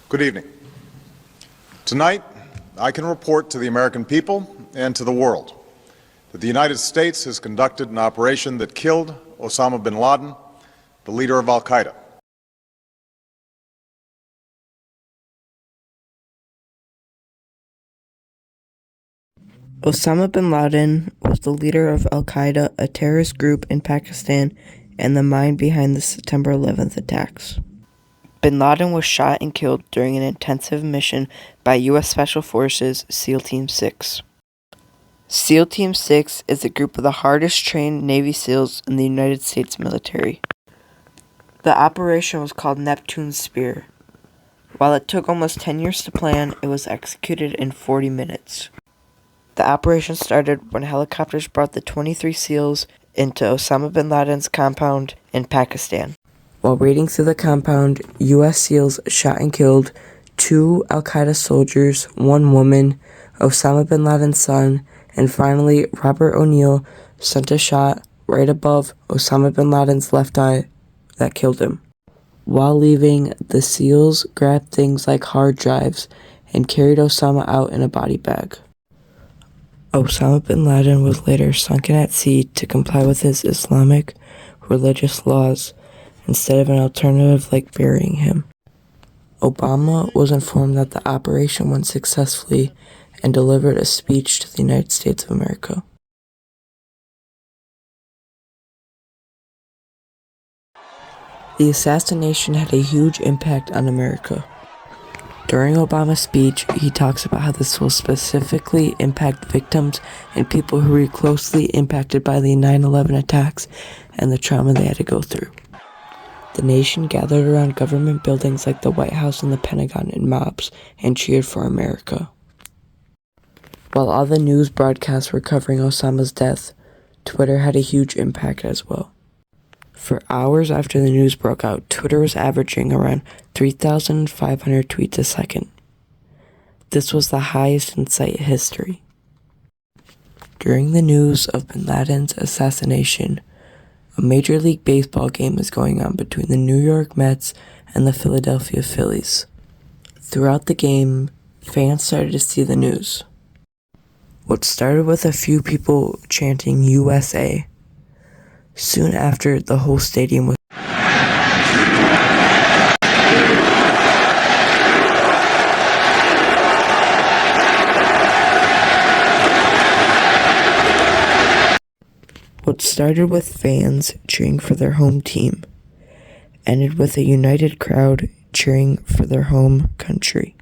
Good evening. Tonight, I can report to the American people and to the world that the United States has conducted an operation that killed Osama bin Laden, the leader of al-Qaeda. Osama bin Laden was the leader of al-Qaeda, a terrorist group in Pakistan, and the mind behind the September 11th attacks. Bin Laden was shot and killed during an intensive mission by U.S. Special Forces SEAL Team 6. SEAL Team 6 is a group of the hardest trained Navy SEALs in the United States military. The operation was called Neptune's Spear. While it took almost 10 years to plan, it was executed in 40 minutes. The operation started when helicopters brought the 23 SEALs into Osama bin Laden's compound in Pakistan. While raiding through the compound, U.S. SEALs shot and killed 2 al-Qaeda soldiers, 1 woman, Osama bin Laden's son, and finally Robert O'Neill sent a shot right above Osama bin Laden's left eye that killed him. While leaving, the SEALs grabbed things like hard drives and carried Osama out in a body bag. Osama bin Laden was later sunken at sea to comply with his Islamic religious laws instead of an alternative like burying him. Obama was informed that the operation went successfully and delivered a speech to the United States of America. The assassination had a huge impact on America. During Obama's speech, he talks about how this will specifically impact victims and people who were closely impacted by the 9/11 attacks and the trauma they had to go through. The nation gathered around government buildings like the White House and the Pentagon in mobs and cheered for America. While all the news broadcasts were covering Osama's death, Twitter had a huge impact as well. For hours after the news broke out, Twitter was averaging around 3,500 tweets a second. This was the highest in site history. During the news of bin Laden's assassination, a Major League Baseball game was going on between the New York Mets and the Philadelphia Phillies. Throughout the game, fans started to see the news. What started with a few people chanting USA. Soon after, the whole stadium was What started with fans cheering for their home team ended with a united crowd cheering for their home country.